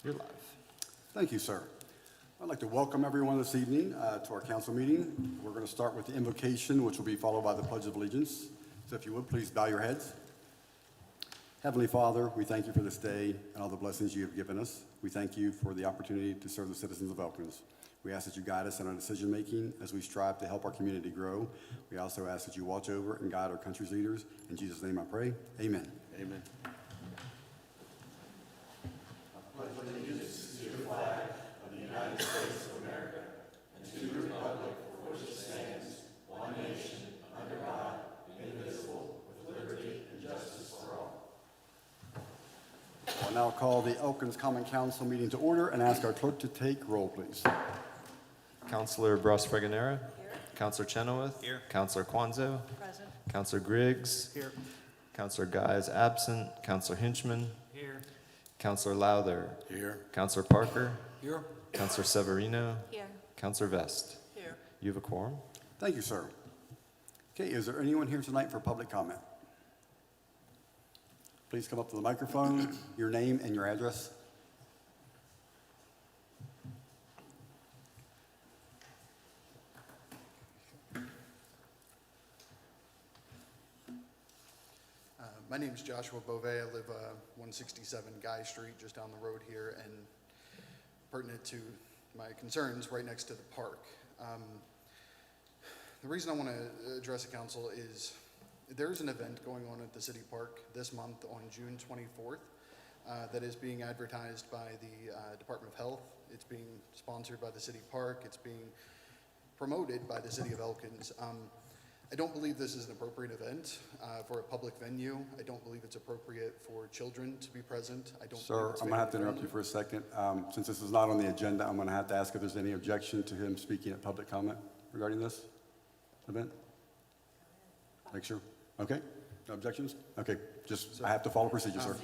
You're live. Thank you, sir. I'd like to welcome everyone this evening to our council meeting. We're going to start with the invocation, which will be followed by the Pledge of Allegiance. So if you would, please bow your heads. Heavenly Father, we thank you for this day and all the blessings you have given us. We thank you for the opportunity to serve the citizens of Elkins. We ask that you guide us in our decision-making as we strive to help our community grow. We also ask that you watch over and guide our country's leaders. In Jesus' name I pray, amen. Amen. I'll now call the Elkins Common Council meeting to order and ask our clerk to take roll, please. Councilor Bros-Fregonera. Here. Councilor Chenoweth. Here. Councilor Kwanzo. Present. Councilor Griggs. Here. Councilor Guy is absent. Councilor Hinchman. Here. Councilor Lowther. Here. Councilor Parker. Here. Councilor Severino. Here. Councilor Vest. Here. You have a quorum. Thank you, sir. Okay, is there anyone here tonight for public comment? Please come up to the microphone, your name and your address. My name is Joshua Beauvais. I live 167 Guy Street, just down the road here, and pertinent to my concerns, right next to the park. The reason I want to address the council is there's an event going on at the city park this month on June 24th that is being advertised by the Department of Health. It's being sponsored by the city park. It's being promoted by the city of Elkins. I don't believe this is an appropriate event for a public venue. I don't believe it's appropriate for children to be present. I don't. Sir, I'm going to have to interrupt you for a second. Since this is not on the agenda, I'm going to have to ask if there's any objection to him speaking at public comment regarding this event. Make sure. Okay. No objections? Okay. Just, I have to follow procedure, sir.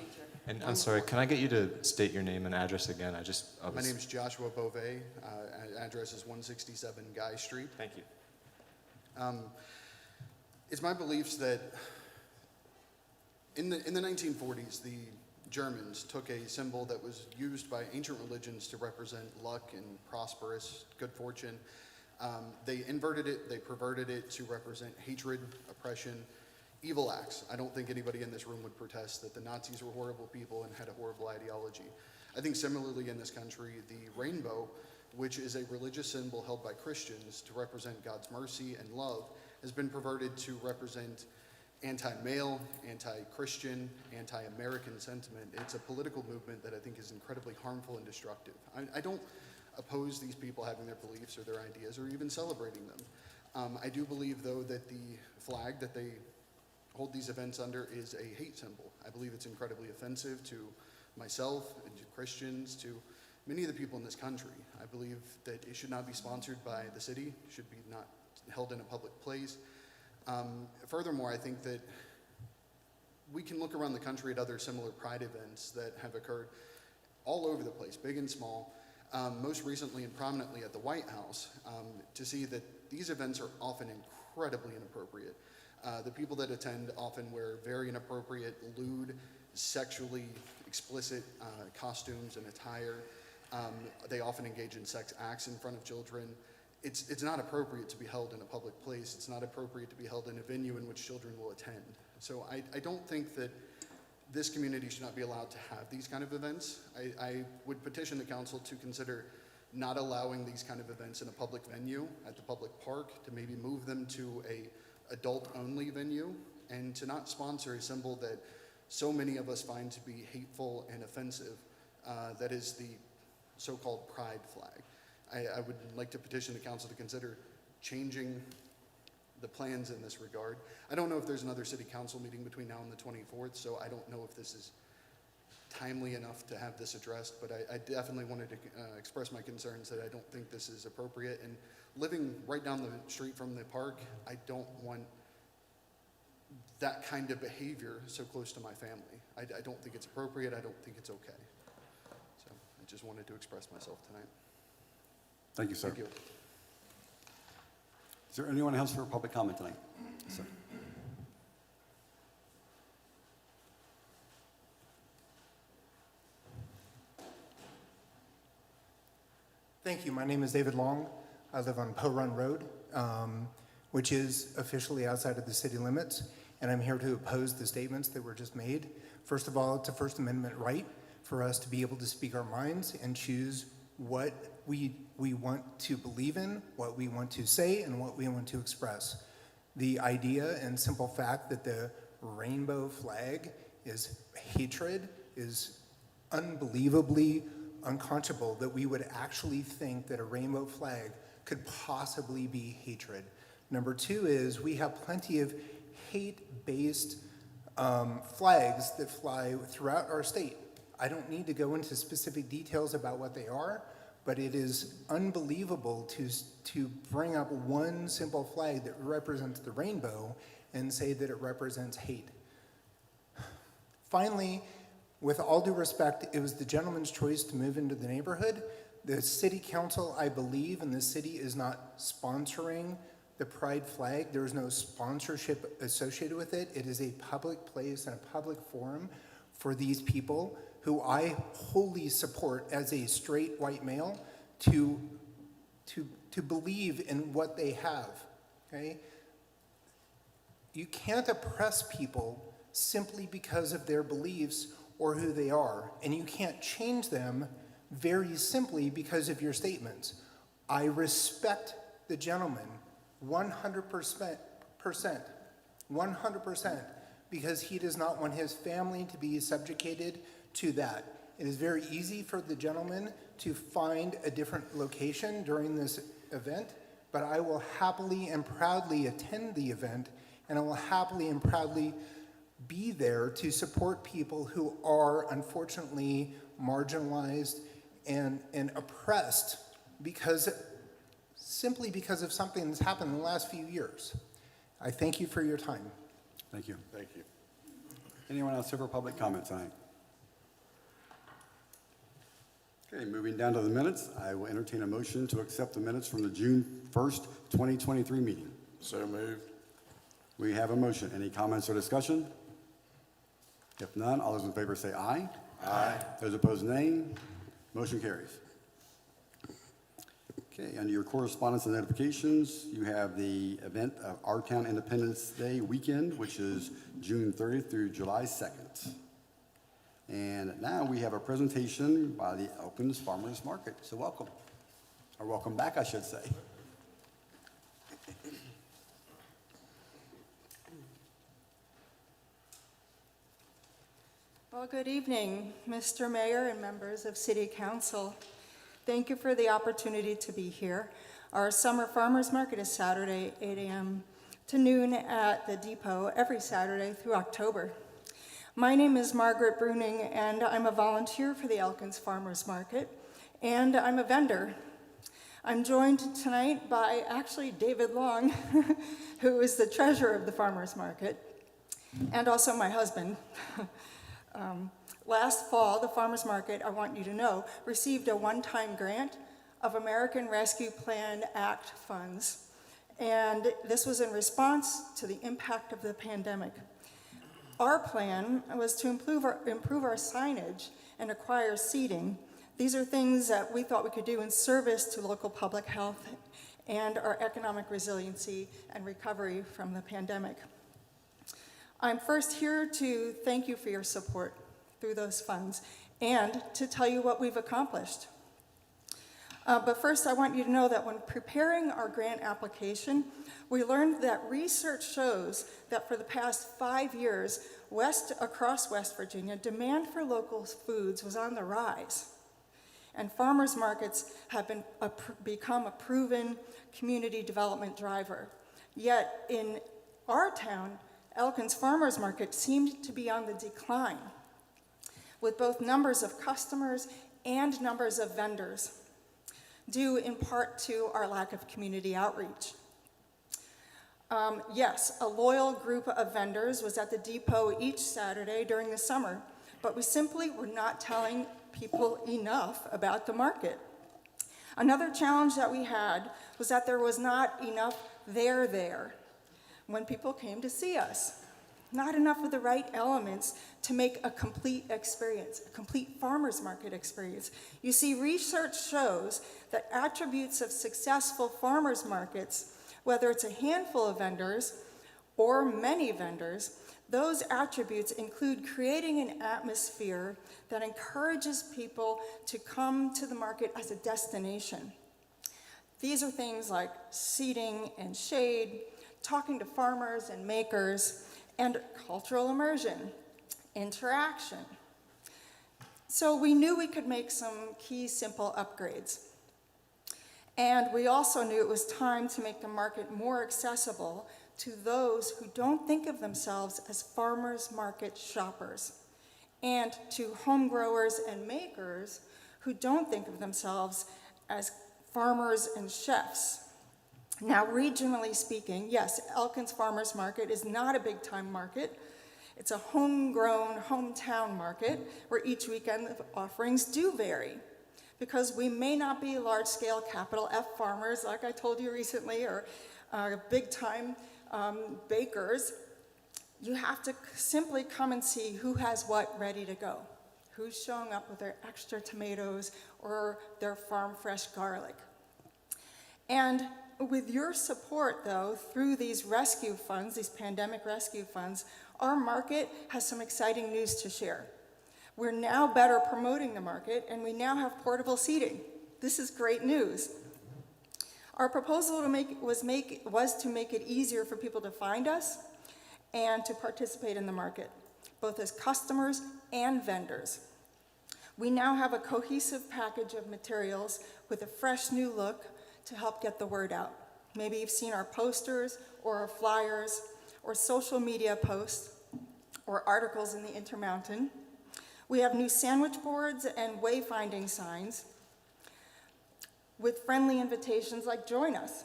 And I'm sorry, can I get you to state your name and address again? My name is Joshua Beauvais. Address is 167 Guy Street. Thank you. It's my beliefs that in the 1940s, the Germans took a symbol that was used by ancient religions to represent luck and prosperous, good fortune. They inverted it, they perverted it to represent hatred, oppression, evil acts. I don't think anybody in this room would protest that the Nazis were horrible people and had a horrible ideology. I think similarly in this country, the rainbow, which is a religious symbol held by Christians to represent God's mercy and love, has been perverted to represent anti-male, anti-Christian, anti-American sentiment. It's a political movement that I think is incredibly harmful and destructive. I don't oppose these people having their beliefs or their ideas or even celebrating them. I do believe, though, that the flag that they hold these events under is a hate symbol. I believe it's incredibly offensive to myself and to Christians, to many of the people in this country. I believe that it should not be sponsored by the city, should be not held in a public place. Furthermore, I think that we can look around the country at other similar pride events that have occurred all over the place, big and small, most recently and prominently at the White House, to see that these events are often incredibly inappropriate. The people that attend often wear very inappropriate, lewd, sexually explicit costumes and attire. They often engage in sex acts in front of children. It's not appropriate to be held in a public place. It's not appropriate to be held in a venue in which children will attend. So I don't think that this community should not be allowed to have these kind of events. I would petition the council to consider not allowing these kind of events in a public venue at the public park, to maybe move them to a adult-only venue, and to not sponsor a symbol that so many of us find to be hateful and offensive, that is the so-called pride flag. I would like to petition the council to consider changing the plans in this regard. I don't know if there's another city council meeting between now and the 24th, so I don't know if this is timely enough to have this addressed, but I definitely wanted to express my concerns that I don't think this is appropriate. And living right down the street from the park, I don't want that kind of behavior so close to my family. I don't think it's appropriate. I don't think it's okay. So I just wanted to express myself tonight. Thank you, sir. Thank you. Is there anyone else for public comment tonight? Yes, sir. Thank you. My name is David Long. I live on Poe Run Road, which is officially outside of the city limits, and I'm here to oppose the statements that were just made. First of all, it's a First Amendment right for us to be able to speak our minds and choose what we want to believe in, what we want to say, and what we want to express. The idea and simple fact that the rainbow flag is hatred is unbelievably unconscionable, that we would actually think that a rainbow flag could possibly be hatred. Number two is we have plenty of hate-based flags that fly throughout our state. I don't need to go into specific details about what they are, but it is unbelievable to bring up one simple flag that represents the rainbow and say that it represents hate. Finally, with all due respect, it was the gentleman's choice to move into the neighborhood. The city council, I believe, and the city is not sponsoring the pride flag. There is no sponsorship associated with it. It is a public place and a public forum for these people who I wholly support as a straight white male to believe in what they have, okay? You can't oppress people simply because of their beliefs or who they are, and you can't change them very simply because of your statements. I respect the gentleman 100%, 100%, because he does not want his family to be subjugated to that. It is very easy for the gentleman to find a different location during this event, but I will happily and proudly attend the event, and I will happily and proudly be there to support people who are unfortunately marginalized and oppressed simply because of something that's happened in the last few years. I thank you for your time. Thank you. Thank you. Anyone else here for public comment tonight? Okay, moving down to the minutes, I will entertain a motion to accept the minutes from the June 1st, 2023 meeting. So moved. We have a motion. Any comments or discussion? If none, all those in favor say aye. Aye. Those opposed, nay. Motion carries. Okay, under your correspondence and notifications, you have the event of Our Town Independence Day weekend, which is June 30th through July 2nd. And now we have a presentation by the Elkins Farmers Market. So welcome, or welcome back, I should say. Well, good evening, Mr. Mayor and members of City Council. Thank you for the opportunity to be here. Our summer farmers market is Saturday, 8 a.m. to noon at the depot every Saturday through October. My name is Margaret Bruning, and I'm a volunteer for the Elkins Farmers Market, and I'm a vendor. I'm joined tonight by actually David Long, who is the treasurer of the farmers market, and also my husband. Last fall, the farmers market, I want you to know, received a one-time grant of American Rescue Plan Act funds, and this was in response to the impact of the pandemic. Our plan was to improve our signage and acquire seating. These are things that we thought we could do in service to local public health and our economic resiliency and recovery from the pandemic. I'm first here to thank you for your support through those funds and to tell you what we've accomplished. But first, I want you to know that when preparing our grant application, we learned that research shows that for the past 5 years, across West Virginia, demand for local foods was on the rise. And farmers markets have become a proven community development driver. Yet in our town, Elkins Farmers Market seemed to be on the decline, with both numbers of customers and numbers of vendors, due in part to our lack of community outreach. Yes, a loyal group of vendors was at the depot each Saturday during the summer, but we simply were not telling people enough about the market. Another challenge that we had was that there was not enough there when people came to see us. not enough of the right elements to make a complete experience, a complete farmer's market experience. You see, research shows that attributes of successful farmers markets, whether it's a handful of vendors or many vendors, those attributes include creating an atmosphere that encourages people to come to the market as a destination. These are things like seating and shade, talking to farmers and makers, and cultural immersion, interaction. So we knew we could make some key simple upgrades. And we also knew it was time to make the market more accessible to those who don't think of themselves as farmers market shoppers, and to home growers and makers who don't think of themselves as farmers and chefs. Now, regionally speaking, yes, Elkins Farmers Market is not a big-time market. It's a homegrown, hometown market where each weekend the offerings do vary, because we may not be large-scale capital F farmers, like I told you recently, or big-time bakers. You have to simply come and see who has what ready to go, who's showing up with their extra tomatoes or their farm-fresh garlic. And with your support, though, through these rescue funds, these pandemic rescue funds, our market has some exciting news to share. We're now better promoting the market, and we now have portable seating. This is great news. Our proposal was to make it easier for people to find us and to participate in the market, both as customers and vendors. We now have a cohesive package of materials with a fresh new look to help get the word out. Maybe you've seen our posters or our flyers or social media posts or articles in the Intermountain. We have new sandwich boards and wayfinding signs with friendly invitations like join us.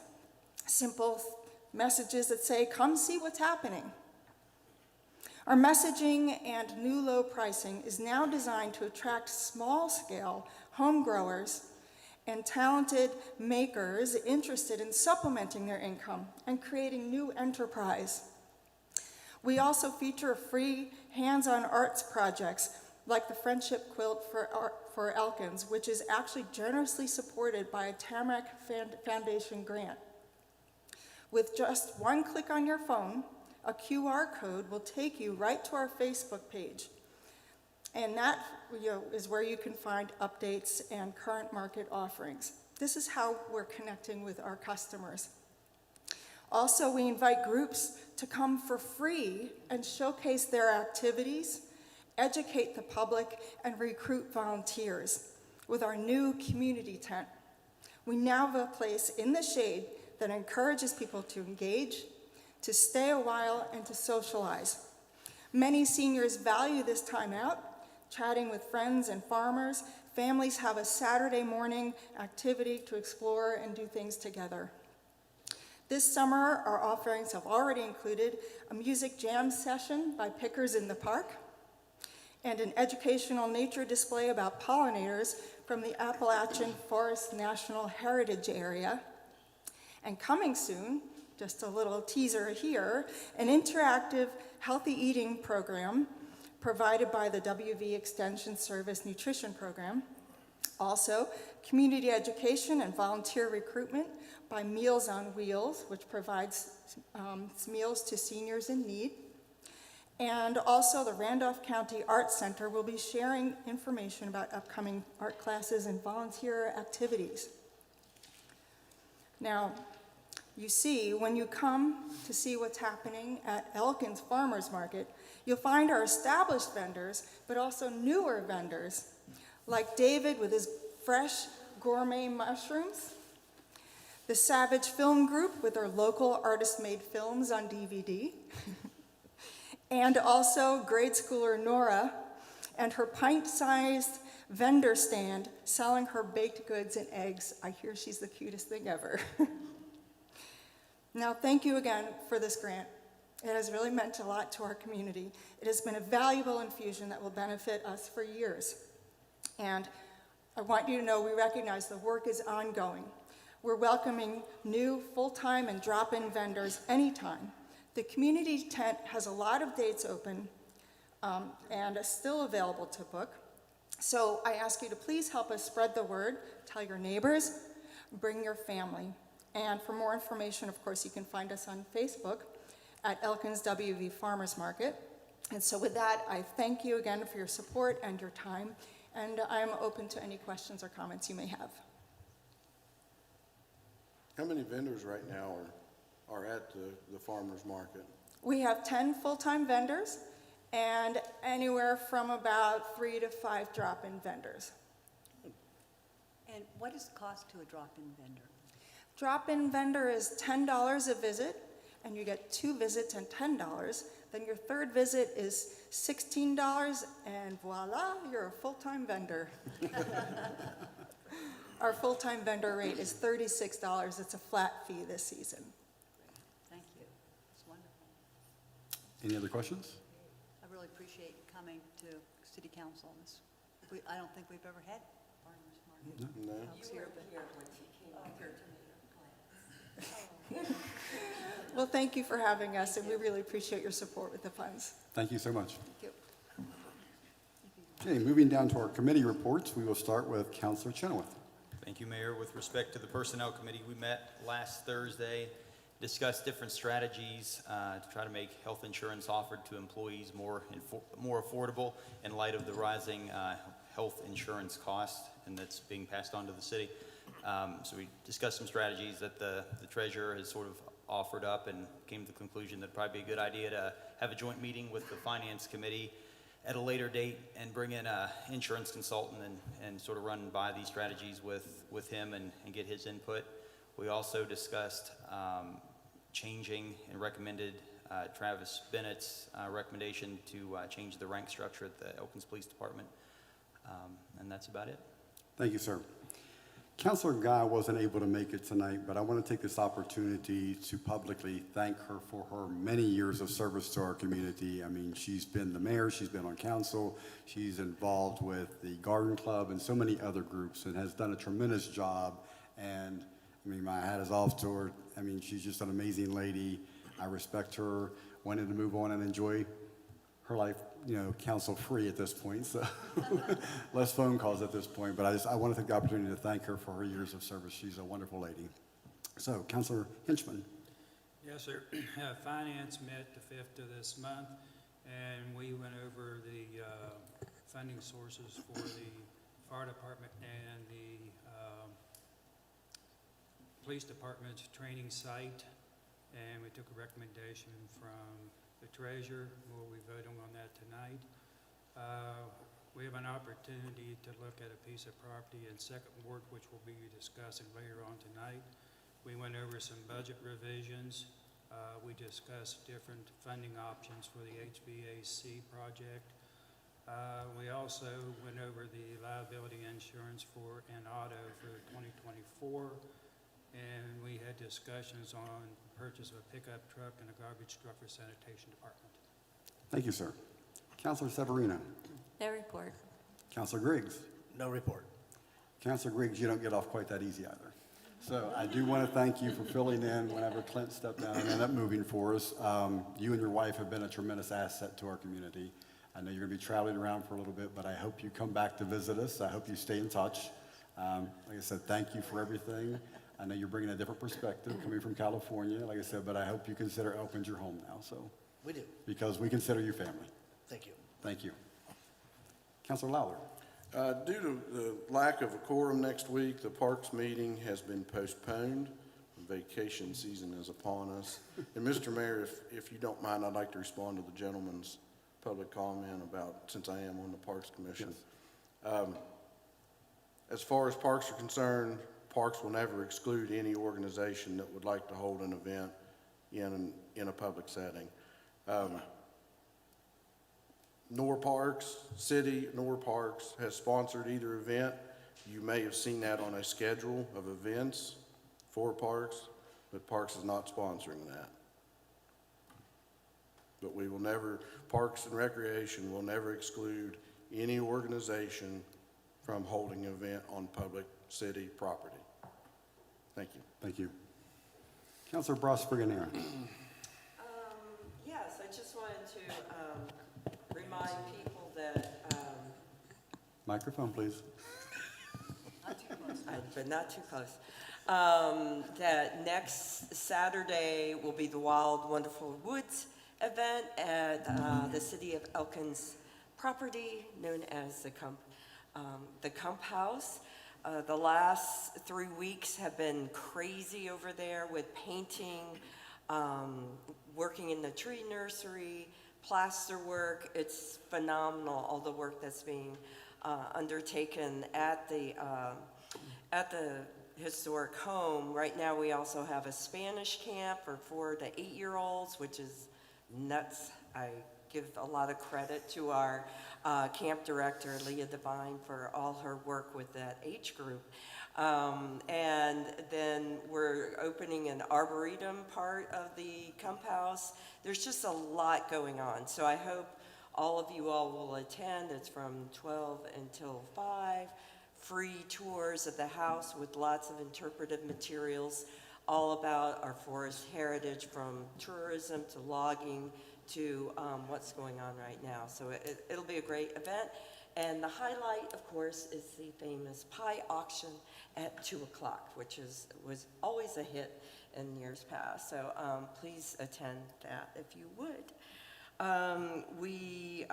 Simple messages that say, come see what's happening. Our messaging and new low pricing is now designed to attract small-scale home growers and talented makers interested in supplementing their income and creating new enterprise. We also feature free hands-on arts projects like the Friendship Quilt for Elkins, which is actually generously supported by a Tamarack Foundation grant. With just one click on your phone, a QR code will take you right to our Facebook page. And that is where you can find updates and current market offerings. This is how we're connecting with our customers. Also, we invite groups to come for free and showcase their activities, educate the public, and recruit volunteers with our new community tent. We now have a place in the shade that encourages people to engage, to stay a while, and to socialize. Many seniors value this time out, chatting with friends and farmers. Families have a Saturday morning activity to explore and do things together. This summer, our offerings have already included a music jam session by pickers in the park and an educational nature display about pollinators from the Appalachian Forest National Heritage Area. And coming soon, just a little teaser here, an interactive healthy eating program provided by the WV Extension Service Nutrition Program. Also, community education and volunteer recruitment by Meals on Wheels, which provides meals to seniors in need. And also, the Randolph County Arts Center will be sharing information about upcoming art classes and volunteer activities. Now, you see, when you come to see what's happening at Elkins Farmers Market, you'll find our established vendors, but also newer vendors, like David with his fresh gourmet mushrooms, the Savage Film Group with their local artist-made films on DVD, and also grade schooler Nora and her pint-sized vendor stand selling her baked goods and eggs. I hear she's the cutest thing ever. Now, thank you again for this grant. It has really meant a lot to our community. It has been a valuable infusion that will benefit us for years. And I want you to know we recognize the work is ongoing. We're welcoming new full-time and drop-in vendors anytime. The community tent has a lot of dates open and is still available to book. So I ask you to please help us spread the word, tell your neighbors, bring your family. And for more information, of course, you can find us on Facebook at Elkins WV Farmers Market. And so with that, I thank you again for your support and your time, and I'm open to any questions or comments you may have. How many vendors right now are at the farmer's market? We have 10 full-time vendors and anywhere from about 3 to 5 drop-in vendors. And what is the cost to a drop-in vendor? Drop-in vendor is $10 a visit, and you get 2 visits and $10. Then your third visit is $16, and voila, you're a full-time vendor. Our full-time vendor rate is $36. It's a flat fee this season. Thank you. It's wonderful. Any other questions? I really appreciate you coming to City Council. I don't think we've ever had farmers market. No. Else here, but- Well, thank you for having us, and we really appreciate your support with the funds. Thank you so much. Thank you. Okay, moving down to our committee reports, we will start with Councilor Chenoweth. Thank you, Mayor. With respect to the Personnel Committee, we met last Thursday, discussed different strategies to try to make health insurance offered to employees more affordable in light of the rising health insurance cost, and that's being passed on to the city. So we discussed some strategies that the treasurer has sort of offered up and came to the conclusion that it'd probably be a good idea to have a joint meeting with the Finance Committee at a later date and bring in an insurance consultant and sort of run by these strategies with him and get his input. We also discussed changing and recommended Travis Bennett's recommendation to change the rank structure at the Elkins Police Department. And that's about it. Thank you, sir. Councilor Guy wasn't able to make it tonight, but I want to take this opportunity to publicly thank her for her many years of service to our community. I mean, she's been the mayor, she's been on council, she's involved with the Garden Club and so many other groups and has done a tremendous job. And I mean, my hat is off to her. I mean, she's just an amazing lady. I respect her, wanted to move on and enjoy her life, council-free at this point, so less phone calls at this point. But I want to take the opportunity to thank her for her years of service. She's a wonderful lady. So, Councilor Hinchman. Yes, sir. Finance met the 5th of this month, and we went over the funding sources for the fire department and the police department's training site, and we took a recommendation from the treasurer. We'll be voting on that tonight. We have an opportunity to look at a piece of property in Second Ward, which we'll be discussing later on tonight. We went over some budget revisions. We discussed different funding options for the HVAC project. We also went over the liability insurance for an auto for 2024. And we had discussions on the purchase of a pickup truck and a garbage truck for sanitation department. Thank you, sir. Councilor Severino. No report. Councilor Griggs. No report. Councilor Griggs, you don't get off quite that easy either. So I do want to thank you for filling in whenever Clint stepped down and ended up moving for us. You and your wife have been a tremendous asset to our community. I know you're going to be traveling around for a little bit, but I hope you come back to visit us. I hope you stay in touch. Like I said, thank you for everything. I know you're bringing a different perspective coming from California, like I said, but I hope you consider Elkins your home now, so. We do. Because we consider you family. Thank you. Thank you. Councilor Lowler. Due to the lack of a quorum next week, the Parks meeting has been postponed. Vacation season is upon us. And Mr. Mayor, if you don't mind, I'd like to respond to the gentleman's public comment about, since I am on the Parks Commission. Yes. As far as parks are concerned, Parks will never exclude any organization that would like to hold an event in a public setting. City Nor Parks has sponsored either event. You may have seen that on a schedule of events for Parks, but Parks is not sponsoring that. But we will never, Parks and Recreation will never exclude any organization from holding an event on public city property. Thank you. Thank you. Councilor Bros Friganera. remind people that, Microphone, please. but not too close, that next Saturday will be the Wild Wonderful Woods event at the City of Elkins property known as the Cump House. The last 3 weeks have been crazy over there with painting, working in the tree nursery, plaster work. It's phenomenal, all the work that's being undertaken at the historic home. Right now, we also have a Spanish camp for 4 to 8-year-olds, which is nuts. I give a lot of credit to our camp director, Leah Devine, for all her work with that age group. And then we're opening an arboretum part of the Cump House. There's just a lot going on. So I hope all of you all will attend. It's from 12 until 5. Free tours of the house with lots of interpretive materials all about our forest heritage, from tourism to logging to what's going on right now. So it'll be a great event. And the highlight, of course, is the famous pie auction at 2 o'clock, which was always a hit in years past. So please attend that if you would. We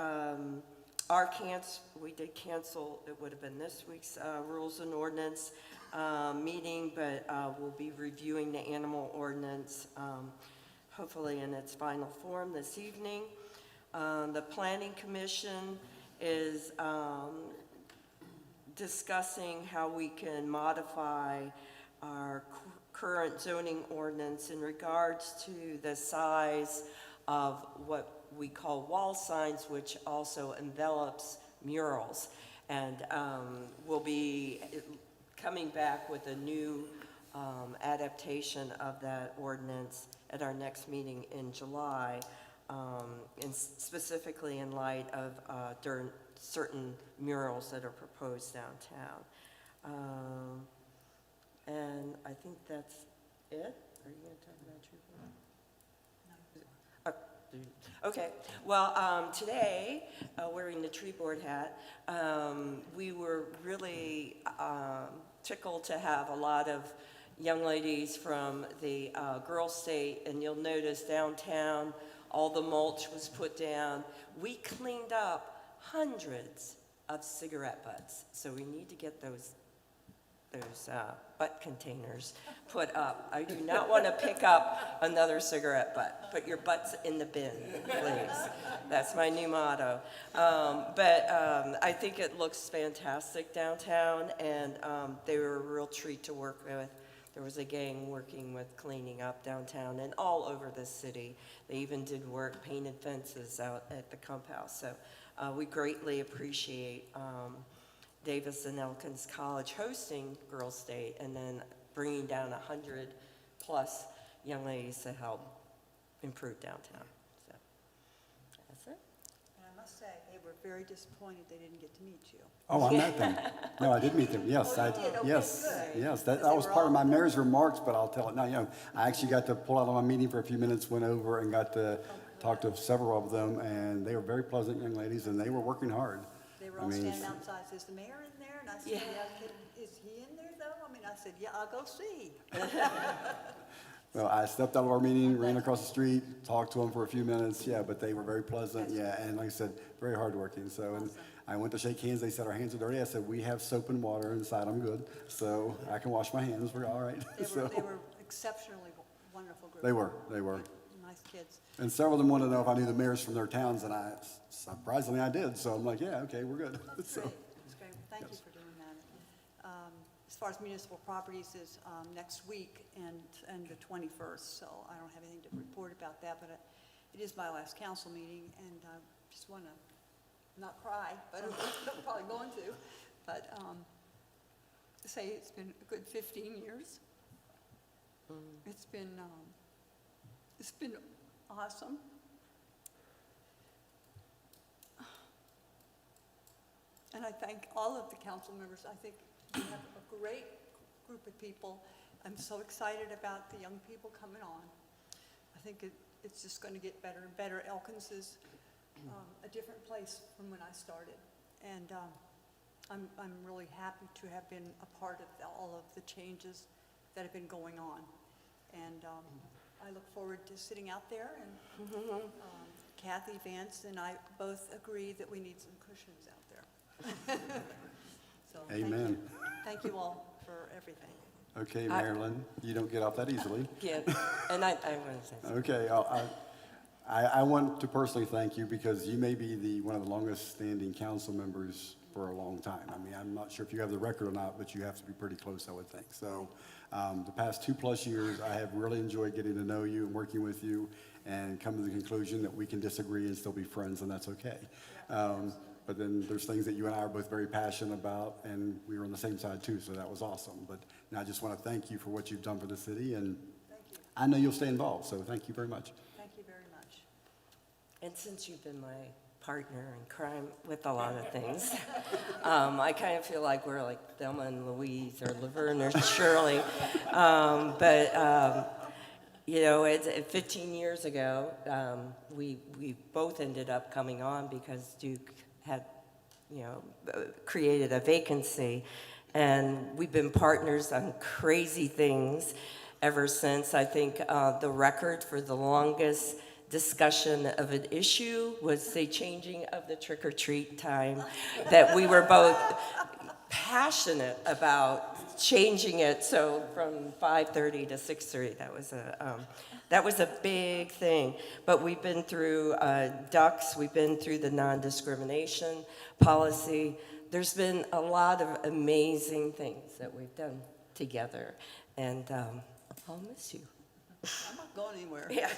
did cancel, it would have been this week's Rules and Ordinance meeting, but we'll be reviewing the animal ordinance hopefully in its final form this evening. The Planning Commission is discussing how we can modify our current zoning ordinance in regards to the size of what we call wall signs, which also envelops murals. And we'll be coming back with a new adaptation of that ordinance at our next meeting in July, and specifically in light of certain murals that are proposed downtown. And I think that's it. Are you going to talk about tree board? Okay. Well, today, wearing the tree board hat, we were really tickled to have a lot of young ladies from the Girl State, and you'll notice downtown, all the mulch was put down. We cleaned up hundreds of cigarette butts, so we need to get those butt containers put up. I do not want to pick up another cigarette butt. Put your butts in the bin, please. That's my new motto. But I think it looks fantastic downtown, and they were a real treat to work with. There was a gang working with cleaning up downtown and all over the city. They even did work, painted fences out at the Cump House. So we greatly appreciate Davis and Elkins College hosting Girls Day and then bringing down 100+ young ladies to help improve downtown. So that's it. And I must say, they were very disappointed they didn't get to meet you. Oh, I met them. No, I did meet them. Yes, Oh, you did? Okay, yes, good. yes. That Because they was were part of all- my mayor's remarks, but I'll tell it now. You know, I actually got to pull out of my meeting for a few minutes, went over and got to talk to several of them, and they were very pleasant young ladies, and they were working hard. They were I all mean, standing outside, is the mayor in there? And I said, Yeah. Is he in there though? I mean, I said, yeah, I'll go see. Well, I stepped out of our meeting, ran across the street, talked to them for a few minutes, yeah, but they were very pleasant, yeah, and like I said, very hardworking, so. And Awesome. I went to shake hands, they said, our hands are dirty, I said, we have soap and water inside, I'm good, so I can wash my hands, we're all right. So, They were exceptionally wonderful group. They were. Nice kids. And several of them wanted to know if I knew the mayors from their towns, and surprisingly I did, so I'm like, yeah, okay, we're good. That's So, great. That's great. Thank you for doing that. As far as municipal properties is next week and the 21st, so I don't have anything to report about that, but it is my last council meeting, and I just want to not cry, but I'm probably going to. But say it's been a good 15 years. It's been awesome. And I thank all of the council members. I think we have a great group of people. I'm so excited about the young people coming on. I think it's just going to get better and better. Elkins is a different place from when I started. And I'm really happy to have been a part of all of the changes that have been going on. And I look forward to sitting out there, and Kathy, Vance, and I both agree that we need some cushions out there. So, Amen. Thank you all for everything. Okay, Marilyn, you don't get off that easily. Yeah, and I want to say something. Okay, I want to personally thank you because you may be one of the longest standing council members for a long time. I mean, I'm not sure if you have the record or not, but you have to be pretty close, I would think. So the past 2+ years, I have really enjoyed getting to know you and working with you and come to the conclusion that we can disagree and still be friends, and that's okay. But then there's things that you and I are both very passionate about, and we were on the same side too, so that was awesome. But I just want to thank you for what you've done for the city, and Thank you. I know you'll stay involved, so thank you very much. Thank you very much. And since you've been my partner in crime with a lot of things, I kind of feel like we're like Thelma and Louise or Laverne or Shirley. You know, 15 years ago, we both ended up coming on because Duke had, you know, created a vacancy. And we've been partners on crazy things ever since. I think the record for the longest discussion of an issue was the changing of the trick-or-treat time, that we were both passionate about changing it, so from 5:30 to 6:30, that was a big thing. But we've been through ducks, we've been through the non-discrimination policy. There's been a lot of amazing things that we've done together, and I'll miss you. I'm not going anywhere. Yeah,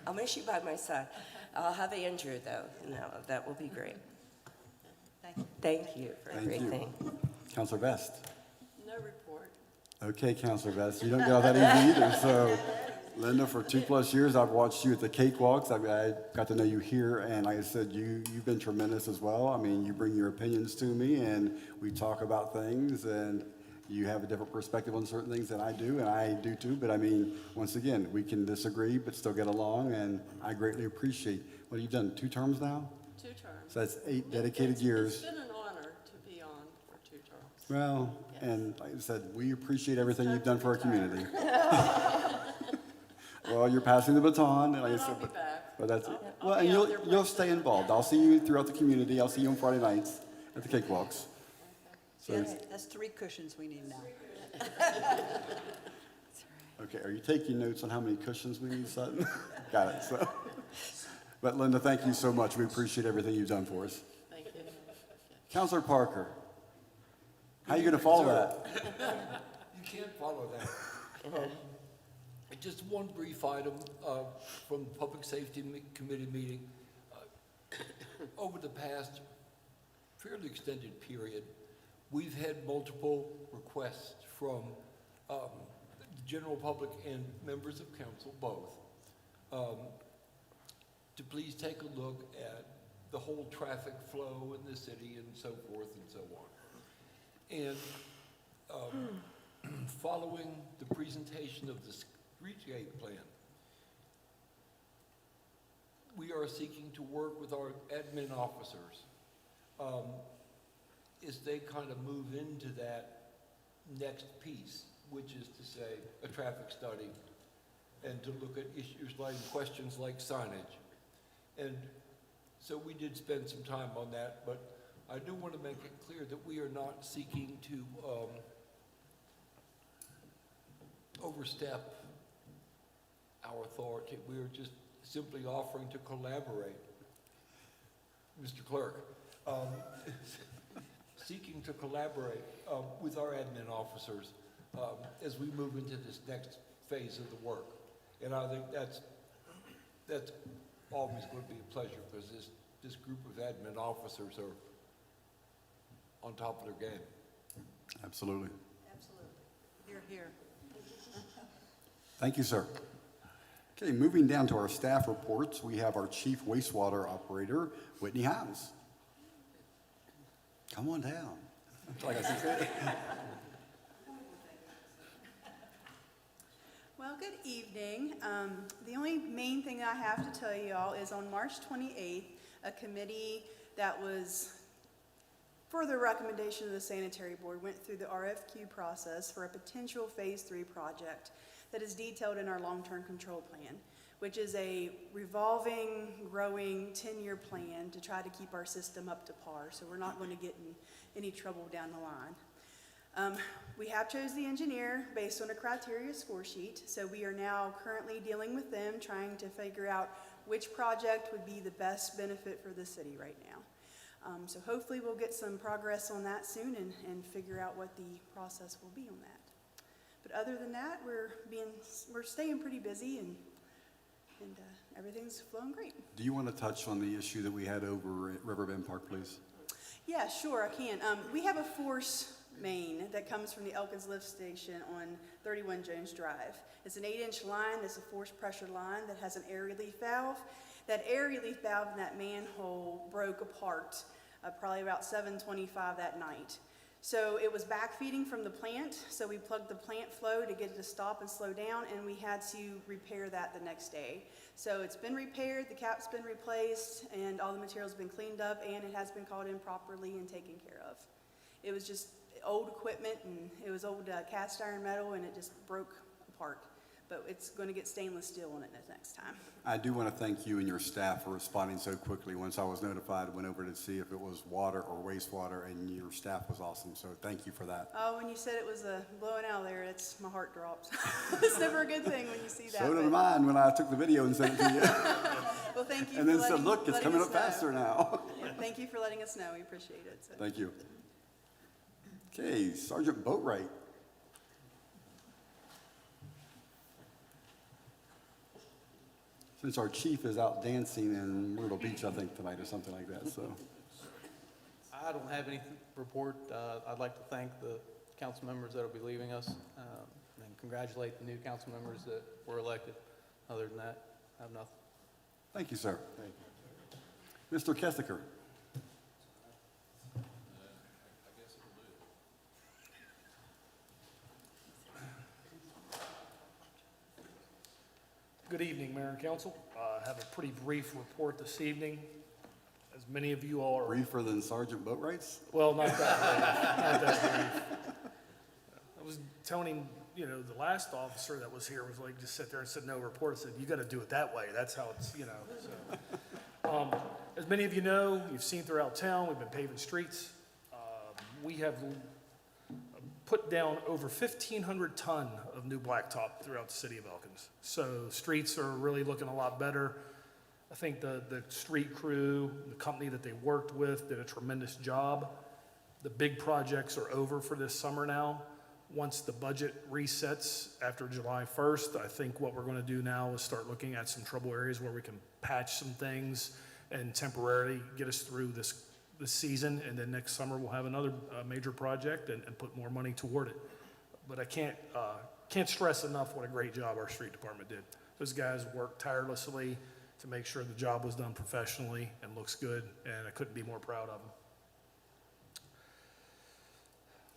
I'll miss you by my side. I'll have Andrew, though. No, that will be great. Thank you. Thank you for Thank you. everything. Counselor Best. No report. Okay, Counselor Best, you don't get off that easy either. So, Linda, for 2+ years, I've watched you at the cakewalks. I got to know you here, and like I said, you've been tremendous as well. I mean, you bring your opinions to me, and we talk about things, and you have a different perspective on certain things than I do, and I do too. But I mean, once again, we can disagree, but still get along, and I greatly appreciate what you've done. 2 terms now? 2 terms. So that's 8 dedicated years. It's been an honor to be on for 2 terms. Well, and like I said, we appreciate everything you've done for our community. Well, you're passing the baton, and like I But said, I'll be back. but that's I'll well, be and out there you'll stay involved. I'll see you throughout the community. I'll see you on Friday nights at the cakewalks. So, That's 3 cushions we need now. okay, are you taking notes on how many cushions we need, Sutton? Got it. So, but Linda, thank you so much. We appreciate everything you've done for us. Thank you. Counselor Parker, how are you going to follow that? You can't follow that. Just one brief item from the Public Safety Committee meeting. Over the past fairly extended period, we've had multiple requests from the general public and members of council, both, to please take a look at the whole traffic flow in the city and so forth and so on. And following the presentation of the streetscape plan, we are seeking to work with our admin officers as they kind of move into that next piece, which is to say a traffic study and to look at issues like questions like signage. And so we did spend some time on that, but I do want to make it clear that we are not seeking to overstep our authority. We are just simply offering to collaborate. Mr. Clerk, seeking to collaborate with our admin officers as we move into this next phase of the work. And I think that's always going to be a pleasure because this group of admin officers are on top of their game. Absolutely. Absolutely. Here. Thank you, sir. Okay, moving down to our staff reports, we have our Chief Wastewater Operator, Whitney Hines. Come on down. Like I said. Well, good evening. The only main thing I have to tell you all is on March 28th, a committee that was, for the recommendation of the sanitary board, went through the RFQ process for a potential phase 3 project that is detailed in our long-term control plan, which is a revolving, growing 10-year plan to try to keep our system up to par, so we're not going to get in any trouble down the line. We have chose the engineer based on a criteria score sheet, so we are now currently dealing with them, trying to figure out which project would be the best benefit for the city right now. So hopefully we'll get some progress on that soon and figure out what the process will be on that. But other than that, we're staying pretty busy and everything's flowing great. Do you want to touch on the issue that we had over at Riverbend Park, please? Yeah, sure, I can. We have a force main that comes from the Elkins lift station on 31 Jones Drive. It's an 8-inch line. It's a force pressure line that has an air relief valve. That air relief valve in that manhole broke apart probably about 7:25 that night. So it was backfeeding from the plant, so we plugged the plant flow to get it to stop and slow down, and we had to repair that the next day. So it's been repaired, the cap's been replaced, and all the material's been cleaned up, and it has been called in properly and taken care of. It was just old equipment, and it was old cast iron metal, and it just broke apart. But it's going to get stainless steel on it next time. I do want to thank you and your staff for responding so quickly. Once I was notified, I went over to see if it was water or wastewater, and your staff was awesome, so thank you for that. Oh, when you said it was blowing out there, my heart dropped. It's never a good thing when you see that. So did but- mine when I took the video and sent it to you. Well, thank you And for then said, look, it's letting coming us up know. faster now. Yeah, thank you for letting us know. We appreciate it. So. Thank you. Okay, Sergeant Boatwright. Since our chief is out dancing in Myrtle Beach, I think, tonight or something like that, so. I don't have any report. I'd like to thank the council members that will be leaving us and congratulate the new council members that were elected. Other than that, I have nothing. Thank you, sir. Mr. Kessiker. Good evening, Mayor and Council. I have a pretty brief report this evening. As many of you all are... Briefer than Sergeant Boatwright's? Well, not that brief. Not that brief. I was telling him, the last officer that was here was like, just sit there and said, no report. I said, you got to do it that way. That's how it's, So, as many of you know, you've seen throughout town, we've been paving streets. We have put down over 1,500 ton of new blacktop throughout the city of Elkins. So streets are really looking a lot better. I think the street crew, the company that they worked with did a tremendous job. The big projects are over for this summer now. Once the budget resets after July 1st, I think what we're going to do now is start looking at some trouble areas where we can patch some things and temporarily get us through this season, and then next summer we'll have another major project and put more money toward it. But I can't stress enough what a great job our street department did. Those guys worked tirelessly to make sure the job was done professionally and looks good, and I couldn't be more proud of them.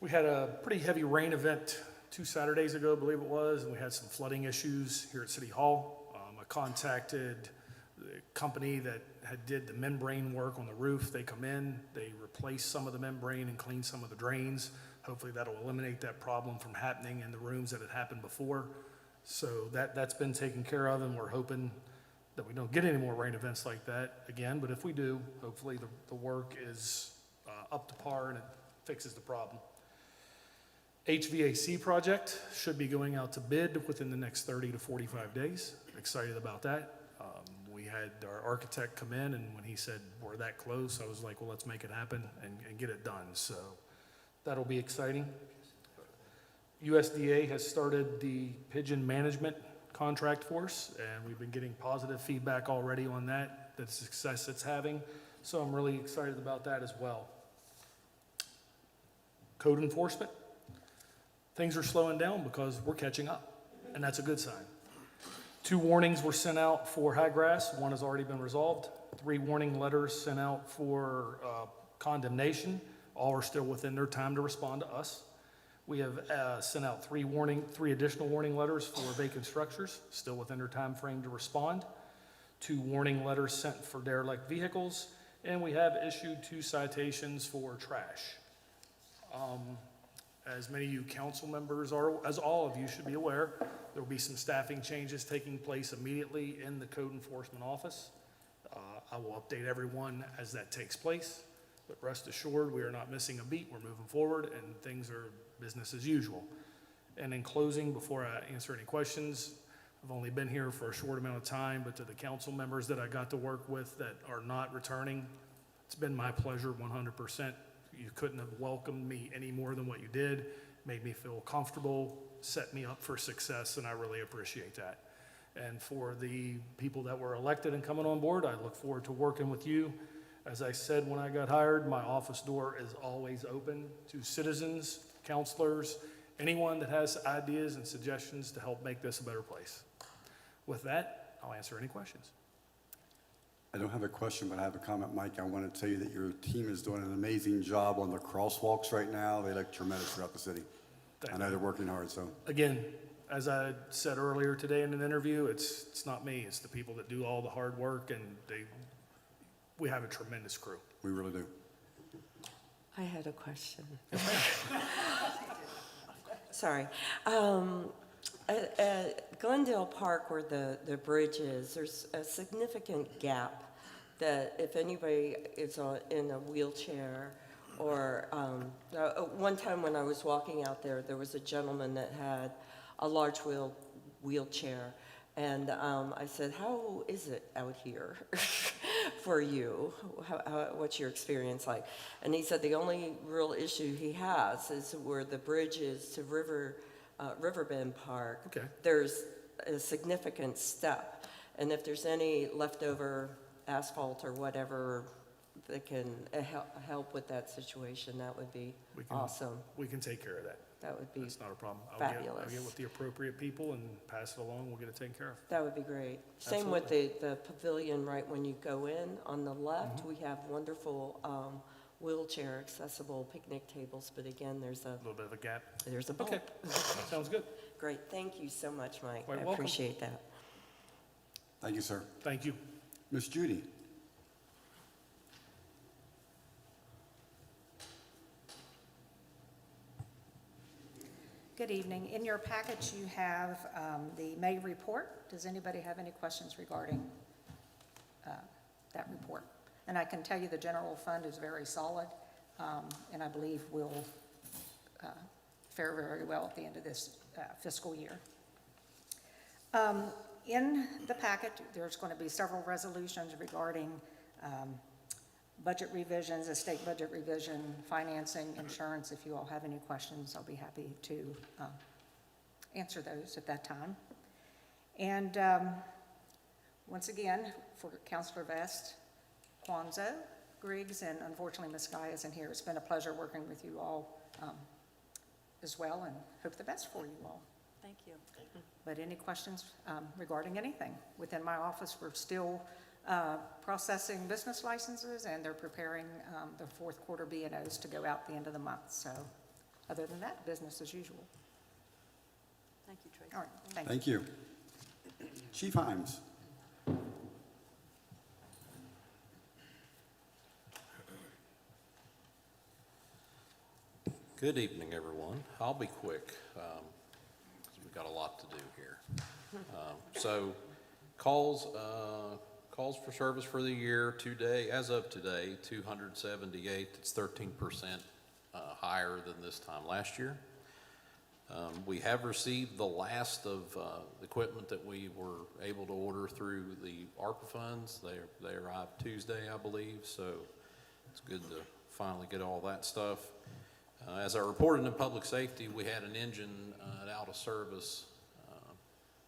We had a pretty heavy rain event 2 Saturdays ago, I believe it was, and we had some flooding issues here at City Hall. I contacted the company that did the membrane work on the roof. They come in, they replace some of the membrane and clean some of the drains. Hopefully that'll eliminate that problem from happening in the rooms that had happened before. So that's been taken care of, and we're hoping that we don't get any more rain events like that again. But if we do, hopefully the work is up to par and it fixes the problem. HVAC project should be going out to bid within the next 30 to 45 days. Excited about that. We had our architect come in, and when he said we're that close, I was like, well, let's make it happen and get it done. So that'll be exciting. USDA has started the pigeon management contract for us, and we've been getting positive feedback already on that, the success it's having. So I'm really excited about that as well. Code enforcement. Things are slowing down because we're catching up, and that's a good sign. 2 warnings were sent out for high grass. 1 has already been resolved. 3 warning letters sent out for condemnation. All are still within their time to respond to us. We have sent out 3 additional warning letters for vacant structures, still within their time frame to respond. 2 warning letters sent for derelict vehicles, and we have issued 2 citations for trash. As many of you council members are, as all of you should be aware, there will be some staffing changes taking place immediately in the code enforcement office. I will update everyone as that takes place, but rest assured, we are not missing a beat. We're moving forward, and things are business as usual. And in closing, before I answer any questions, I've only been here for a short amount of time, but to the council members that I got to work with that are not returning, it's been my pleasure 100%. You couldn't have welcomed me any more than what you did, made me feel comfortable, set me up for success, and I really appreciate that. And for the people that were elected and coming on board, I look forward to working with you. As I said when I got hired, my office door is always open to citizens, counselors, anyone that has ideas and suggestions to help make this a better place. With that, I'll answer any questions. I don't have a question, but I have a comment, Mike. I want to tell you that your team is doing an amazing job on the crosswalks right now. They look tremendous throughout the city. I know they're working hard, so. Again, as I said earlier today in an interview, it's not me, it's the people that do all the hard work, and we have a tremendous crew. We really do. I had a question. Sorry. At Glendale Park, where the bridge is, there's a significant gap that if anybody is in a wheelchair or one time when I was walking out there, there was a gentleman that had a large wheelchair. And I said, how is it out here for you? What's your experience like? And he said the only real issue he has is where the bridge is to Riverbend Park. Okay. There's a significant step. And if there's any leftover asphalt or whatever that can help with that situation, that would be awesome. We can take care of that. That would be That's not a problem. fabulous. I'll get with the appropriate people and pass it along. We'll get it taken care of. That would be great. Same with the pavilion right when you go in on the left. We have wonderful wheelchair accessible picnic tables, but again, there's a little bit of a gap. There's a bump. Okay, sounds good. Great. Thank you so much, Mike. Quite I welcome. appreciate that. Thank you, sir. Thank you. Miss Judy? Good evening. In your package, you have the May report. Does anybody have any questions regarding that report? And I can tell you the general fund is very solid, and I believe will fare very well at the end of this fiscal year. In the packet, there's going to be several resolutions regarding budget revisions, estate budget revision, financing, insurance. If you all have any questions, I'll be happy to answer those at that time. And once again, for Councilor Vest, Quanzo, Griggs, and unfortunately Ms. Guy isn't here. It's been a pleasure working with you all as well, and hope the best for you all. Thank you. But any questions regarding anything? Within my office, we're still processing business licenses, and they're preparing the fourth quarter B&Os to go out the end of the month. So other than that, business as usual. Thank you, Tracy. All right, Thank you. Chief Himes? Good evening, everyone. I'll be quick, because we've got a lot to do here. So calls for service for the year today, as of today, 278. It's 13% higher than this time last year. We have received the last of equipment that we were able to order through the ARPA funds. They arrived Tuesday, I believe, so it's good to finally get all that stuff. As I reported in public safety, we had an engine out of service.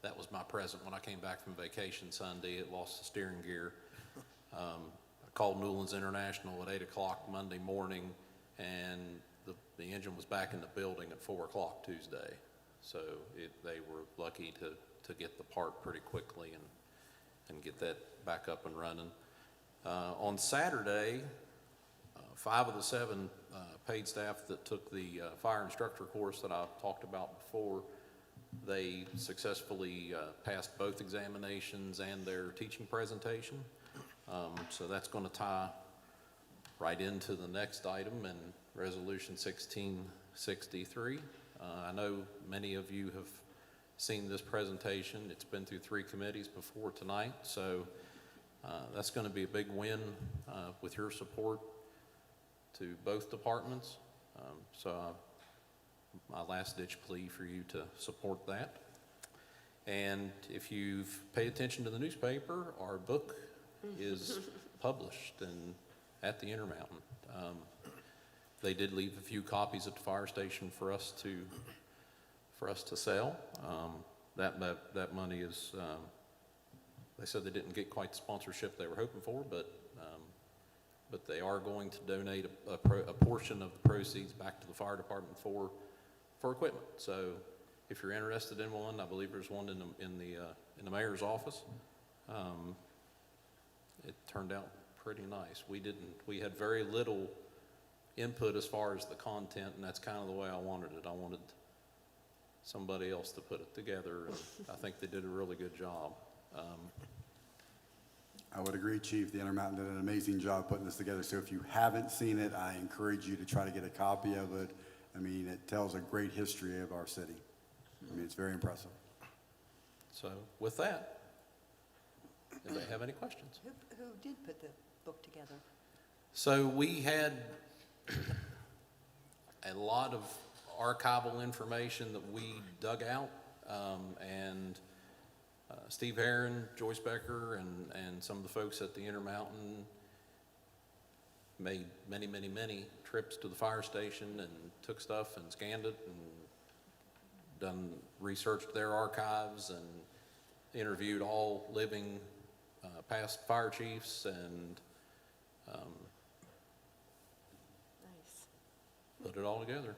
That was my present when I came back from vacation Sunday. It lost the steering gear. I called Newlands International at 8 o'clock Monday morning, and the engine was back in the building at 4 o'clock Tuesday. So they were lucky to get the part pretty quickly and get that back up and running. On Saturday, 5 of the 7 paid staff that took the fire instructor course that I talked about before They successfully passed both examinations and their teaching presentation. So that's going to tie right into the next item in Resolution 1663. I know many of you have seen this presentation. It's been through 3 committees before tonight, so that's going to be a big win with your support to both departments. My last-ditch plea for you to support that. And if you've paid attention to the newspaper, our book is published at the Intermountain. They did leave a few copies at the fire station for us to sell. That money is, they said they didn't get quite the sponsorship they were hoping for, but they are going to donate a portion of the proceeds back to the fire department for equipment. So if you're interested in one, I believe there's one in the mayor's office. It turned out pretty nice. We had very little input as far as the content, and that's kind of the way I wanted it. I wanted somebody else to put it together, and I think they did a really good job. I would agree, Chief. The Intermountain did an amazing job putting this together. So if you haven't seen it, I encourage you to try to get a copy of it. I mean, it tells a great history of our city. I mean, it's very impressive. So with that, do they have any questions? Who did put the book together? So we had a lot of archival information that we dug out, and Steve Herron, Joyce Becker, and some of the folks at the Intermountain made many, many, many trips to the fire station and took stuff and scanned it and done researched their archives and interviewed all living past fire chiefs and Nice. put it all together.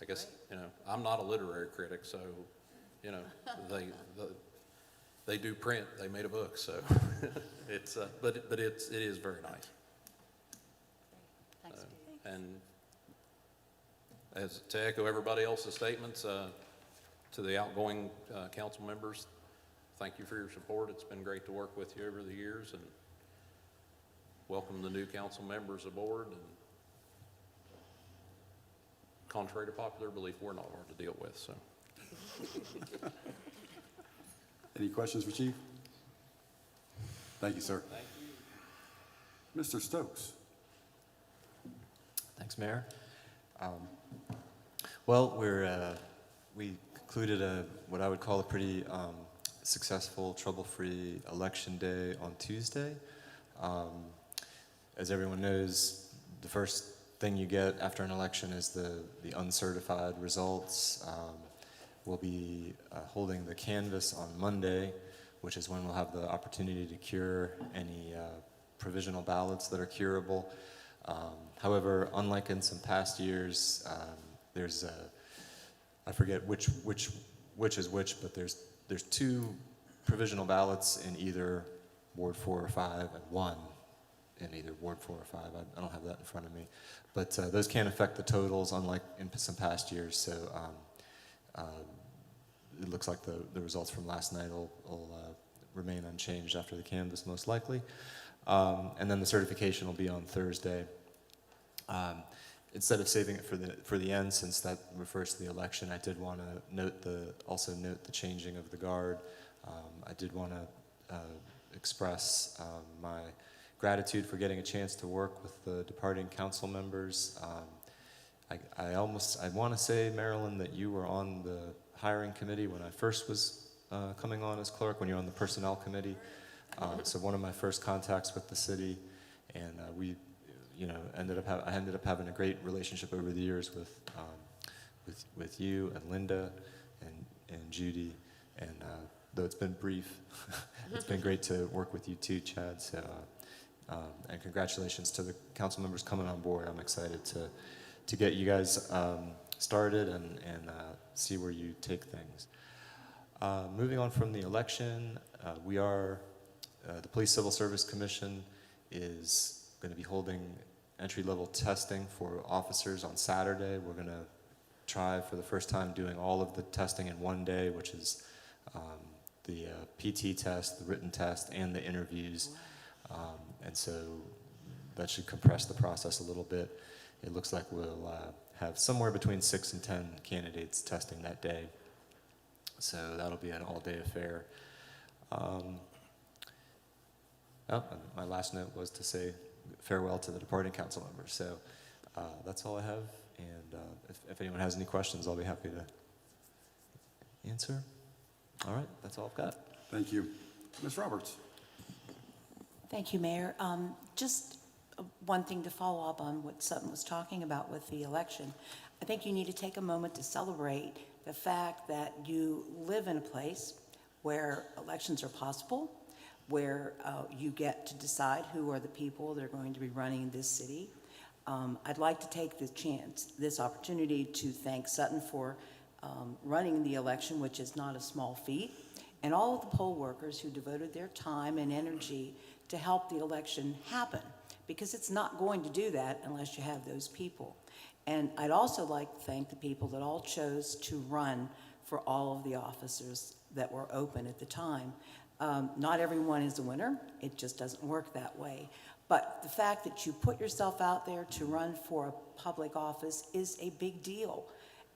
I guess, I'm not a literary critic, so, they do print, they made a book, so it's, but it is very nice. Thanks, Steve. And as to echo everybody else's statements, to the outgoing council members, thank you for your support. It's been great to work with you over the years, and welcome the new council members aboard. And contrary to popular belief, we're not hard to deal with. So, Any questions for Chief? Thank you, sir. thank you. Mr. Stokes. Thanks, Mayor. Well, we concluded what I would call a pretty successful, trouble-free election day on Tuesday. As everyone knows, the first thing you get after an election is the uncertified results. We'll be holding the canvass on Monday, which is when we'll have the opportunity to cure any provisional ballots that are curable. However, unlike in some past years, there's I forget which is which, but there's 2 provisional ballots in either Ward 4 or 5 and 1 in either Ward 4 or 5. I don't have that in front of me. But those can't affect the totals, unlike in some past years. So it looks like the results from last night will remain unchanged after the canvass, most likely. And then the certification will be on Thursday. Instead of saving it for the end, since that refers to the election, I did want to also note the changing of the guard. I did want to express my gratitude for getting a chance to work with the departing council members. I want to say, Marilyn, that you were on the hiring committee when I first was coming on as clerk, when you were on the personnel committee. So one of my first contacts with the city, and we, I ended up having a great relationship over the years with you and Linda and Judy, and though it's been brief, it's been great to work with you too, Chad. So, and congratulations to the council members coming on board. I'm excited to get you guys started and see where you take things. Moving on from the election, the Police Civil Service Commission is going to be holding entry-level testing for officers on Saturday. We're going to try for the first time doing all of the testing in one day, which is the PT test, the written test, and the interviews. And so that should compress the process a little bit. It looks like we'll have somewhere between 6 and 10 candidates testing that day. So that'll be an all-day affair. And my last note was to say farewell to the departing council members. So that's all I have. And if anyone has any questions, I'll be happy to answer. All right, that's all I've got. Thank you. Ms. Roberts? Thank you, Mayor. Just one thing to follow up on what Sutton was talking about with the election. I think you need to take a moment to celebrate the fact that you live in a place where elections are possible, where you get to decide who are the people that are going to be running this city. I'd like to take this opportunity to thank Sutton for running the election, which is not a small feat, and all of the poll workers who devoted their time and energy to help the election happen, because it's not going to do that unless you have those people. And I'd also like to thank the people that all chose to run for all of the officers that were open at the time. Not everyone is a winner. It just doesn't work that way. But the fact that you put yourself out there to run for a public office is a big deal.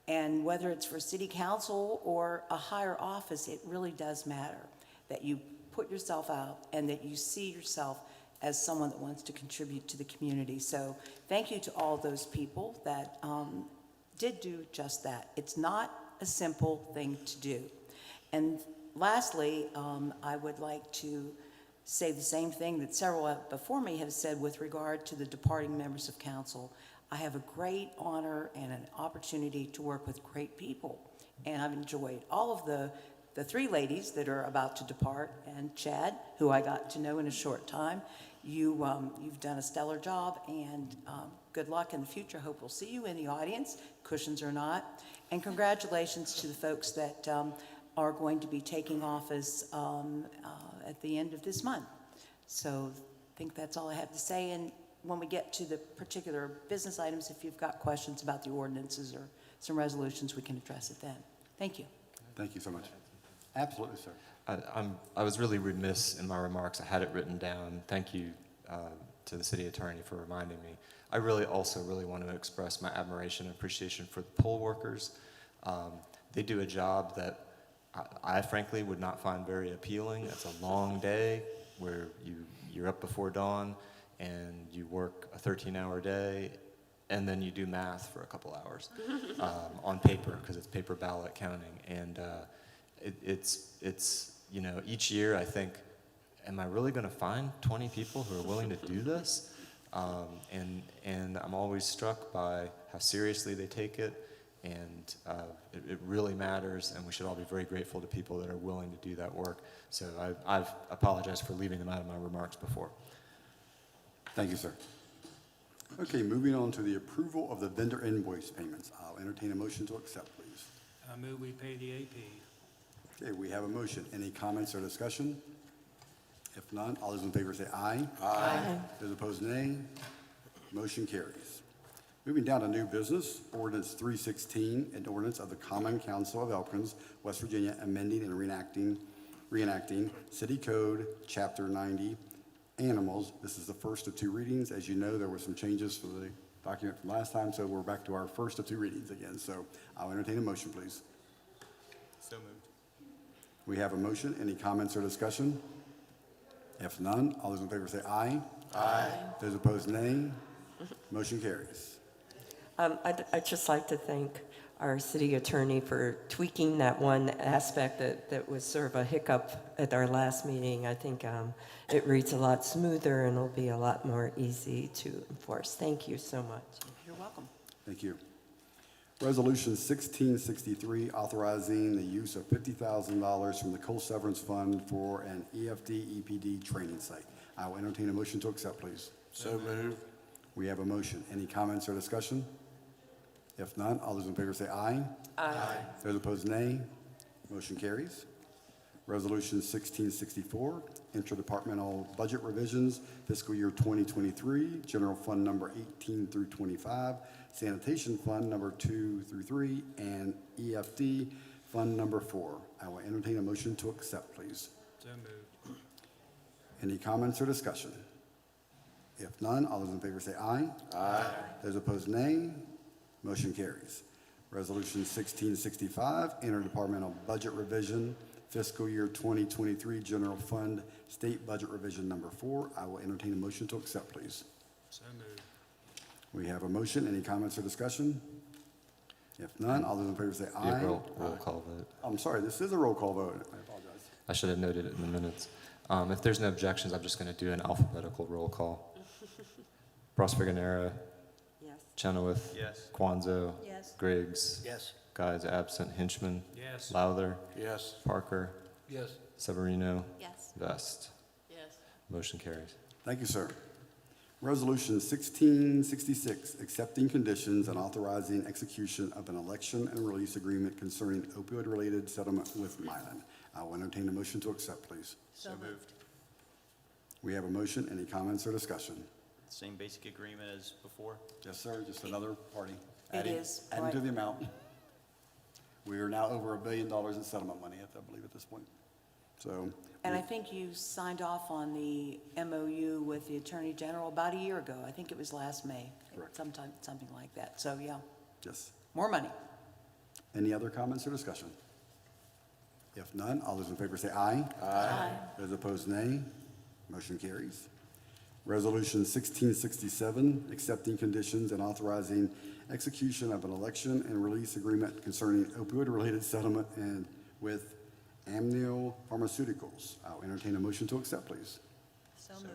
And whether it's for city council or a higher office, it really does matter that you put yourself out and that you see yourself as someone that wants to contribute to the community. So thank you to all those people that did do just that. It's not a simple thing to do. And lastly, I would like to say the same thing that several before me have said with regard to the departing members of council. I have a great honor and an opportunity to work with great people. And I've enjoyed all of the three ladies that are about to depart, and Chad, who I got to know in a short time. You've done a stellar job, and good luck in the future. Hope we'll see you in the audience, cushions or not. And congratulations to the folks that are going to be taking office at the end of this month. So I think that's all I have to say. And when we get to the particular business items, if you've got questions about the ordinances or some resolutions, we can address it then. Thank you. Thank you so much. Absolutely, sir. I was really remiss in my remarks. I had it written down. Thank you to the city attorney for reminding me. I also really want to express my admiration and appreciation for the poll workers. They do a job that I frankly would not find very appealing. It's a long day where you're up before dawn and you work a 13-hour day, and then you do math for a couple hours on paper, because it's paper ballot counting. And it's each year I think, am I really going to find 20 people who are willing to do this? And I'm always struck by how seriously they take it, and it really matters, and we should all be very grateful to people that are willing to do that work. So I've apologized for leaving them out of my remarks before. Thank you, sir. Okay, moving on to the approval of the vendor invoice payments. I'll entertain a motion to accept, please. I move we pay the AP. Okay, we have a motion. Any comments or discussion? If none, all those in favor say aye. Aye. Those opposed, nay. Motion carries. Moving down to new business, ordinance 316, an ordinance of the Common Council of Elkins, West Virginia, amending and reenacting City Code, Chapter 90, Animals. This is the first of two readings. As you know, there were some changes for the document from last time, so we're back to our first of two readings again. So I'll entertain a motion, please. So moved. We have a motion. Any comments or discussion? If none, all those in favor say aye. Aye. Those opposed, nay. Motion carries. I'd just like to thank our city attorney for tweaking that one aspect that was sort of a hiccup at our last meeting. I think it reads a lot smoother and it'll be a lot more easy to enforce. Thank you so much. You're welcome. Thank you. Resolution 1663, authorizing the use of $50,000 from the Coal Severance Fund for an EFD/EPD training site. I will entertain a motion to accept, please. So moved. We have a motion. Any comments or discussion? If none, all those in favor say aye. Aye. Those opposed, nay. Motion carries. Resolution 1664, interdepartmental budget revisions, fiscal year 2023, general fund number 18 through 25, sanitation fund number 2 through 3, and EFD fund number 4. I will entertain a motion to accept, please. So moved. Any comments or discussion? If none, all those in favor say aye. Aye. Those opposed, nay. Motion carries. Resolution 1665, interdepartmental budget revision, fiscal year 2023, general fund, state budget revision number 4. I will entertain a motion to accept, please. So moved. We have a motion. Any comments or discussion? If none, all those in favor say Be a aye. roll call vote. I'm sorry, this is a roll call vote. I apologize. I should have noted it in the minutes. If there's no objections, I'm just going to do an alphabetical roll call. Prosper-Ganera, Yes. Chenoweth. Yes. Quanzo. Yes. Griggs. Yes. Guys absent. Hinchman. Yes. Lowther. Yes. Parker. Yes. Severino. Yes. Vest. Yes. Motion carries. Thank you, sir. Resolution 1666, accepting conditions and authorizing execution of an election and release agreement concerning opioid-related settlement with Mylan. I will entertain a motion to accept, please. So moved. We have a motion. Any comments or discussion? Same basic agreement as before? Yes, sir, just another party. It is, Adding to right. the amount. We are now over $1 billion in settlement money, I believe, at this point. So, And I think you signed off on the MOU with the Attorney General about a year ago. I think it was last May. Correct. Sometime, something like that. So, yeah, yes. more money. Any other comments or discussion? If none, all those in favor say aye. Aye. Those opposed, nay. Motion carries. Resolution 1667, accepting conditions and authorizing execution of an election and release agreement concerning opioid-related settlement and with Amneal Pharmaceuticals. I'll entertain a motion to accept, please. So moved.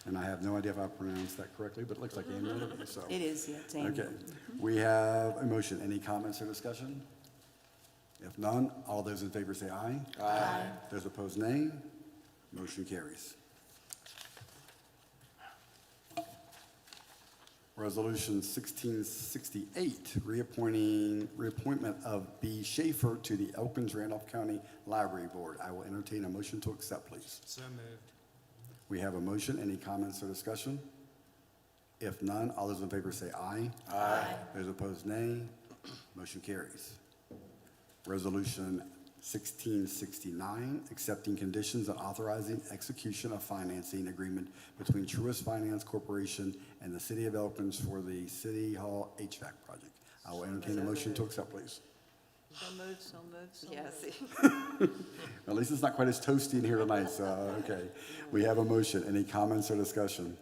And I have no idea if I pronounced that correctly, but it looks like Amneal, so. It is, yeah, it's Amy. Okay. We have a motion. Any comments or discussion? If none, all those in favor say aye. Aye. Those opposed, nay. Motion carries. Resolution 1668, reappointment of B. Schaefer to the Elkins Randolph County Library Board. I will entertain a motion to accept, please. So moved. We have a motion. Any comments or discussion? If none, all those in favor say aye. Aye. Those opposed, nay. Motion carries. Resolution 1669, accepting conditions and authorizing execution of financing agreement between Truist Finance Corporation and the City of Elkins for the City Hall HVAC project. I will entertain a motion to accept, please. So moved, so moved, so Yes. moved. At least it's not quite as toasty in here tonight, so, okay. We have a motion. Any comments or discussion?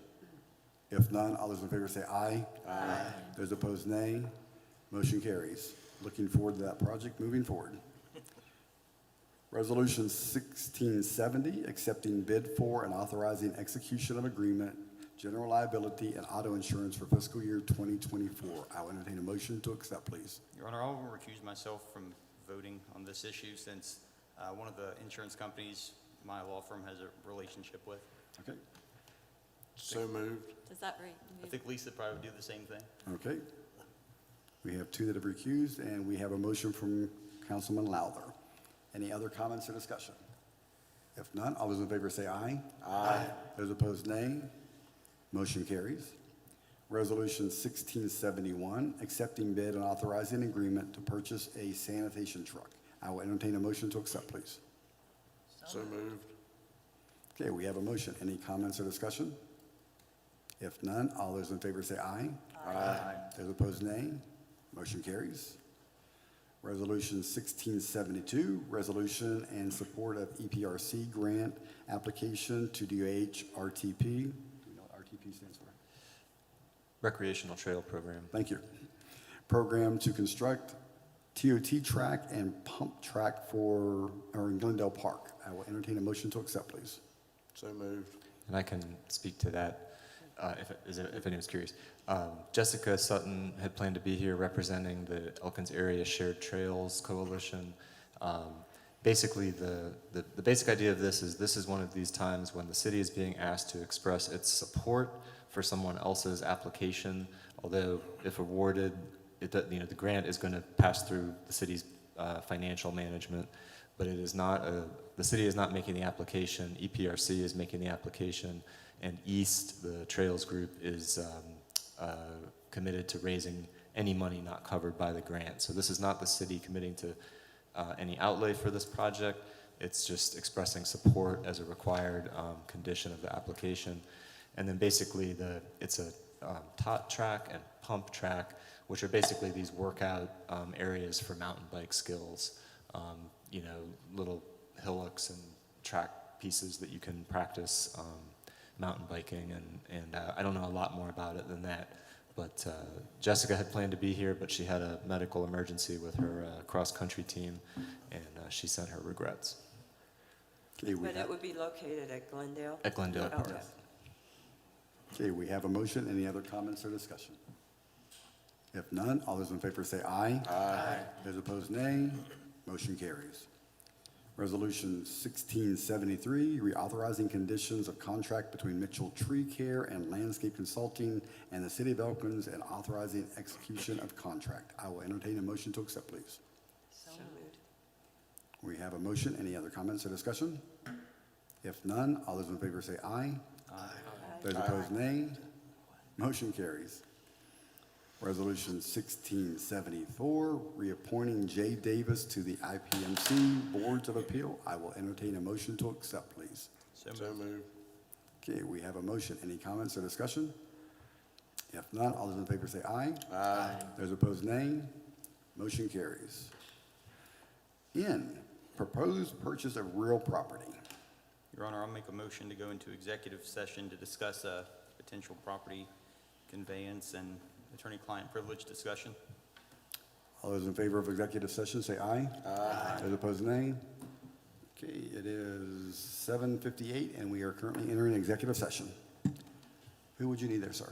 If none, all those in favor say aye. Aye. Those opposed, nay. Motion carries. Looking forward to that project moving forward. Resolution 1670, accepting bid for and authorizing execution of agreement, general liability and auto insurance for fiscal year 2024. I will entertain a motion to accept, please. Your Honor, I'll recuse myself from voting on this issue since one of the insurance companies my law firm has a relationship with. Okay, So moved. Does that right? I think Lisa probably would do the same thing. okay. We have two that have recused, and we have a motion from Councilman Lowther. Any other comments or discussion? If none, all those in favor say aye. Aye. Those opposed, nay. Motion carries. Resolution 1671, accepting bid and authorizing agreement to purchase a sanitation truck. I will entertain a motion to accept, please. So moved. Okay, we have a motion. Any comments or discussion? If none, all those in favor say aye. Aye. Those opposed, nay. Motion carries. Resolution 1672, resolution in support of EPRC grant application to DOH RTP. Do you know what RTP stands for? Recreational Trail Program. Thank you. Program to construct TOT track and pump track in Glendale Park. I will entertain a motion to accept, please. So moved. And I can speak to that if anyone's curious. Jessica Sutton had planned to be here representing the Elkins Area Shared Trails Coalition. Basically, the basic idea of this is one of these times when the city is being asked to express its support for someone else's application, although if awarded, the grant is going to pass through the city's financial management. but it is not the city is not making the application. EPRC is making the application, and East, the Trails Group, is committed to raising any money not covered by the grant. So this is not the city committing to any outlay for this project. It's just expressing support as a required condition of the application. And then basically it's a tot track and pump track, which are basically these workout areas for mountain bike skills. You know, little hillocks and track pieces that you can practice mountain biking, and I don't know a lot more about it than that. But Jessica had planned to be here, but she had a medical emergency with her cross-country team, and she sent her regrets. Okay, But it would be located at Glendale? At Glendale Park. Okay. Okay, we have a motion. Any other comments or discussion? If none, all those in favor say aye. Aye. Those opposed, nay. Motion carries. Resolution 1673, reauthorizing conditions of contract between Mitchell Tree Care and Landscape Consulting and the City of Elkins, and authorizing execution of contract. I will entertain a motion to accept, please. So moved. We have a motion. Any other comments or discussion? If none, all those in favor say aye. Aye. Those opposed, nay. Motion carries. Resolution 1674, reappointing Jay Davis to the IPMC Boards of Appeal. I will entertain a motion to accept, please. So moved. Okay, we have a motion. Any comments or discussion? If not, all those in favor say aye. Aye. Those opposed, nay. Motion carries. N, proposed purchase of real property. Your Honor, I'll make a motion to go into executive session to discuss a potential property conveyance and attorney-client privilege discussion. All those in favor of executive session say aye. Aye. Those opposed, nay. Okay, it is 7:58, and we are currently entering executive session. Who would you need there, sir?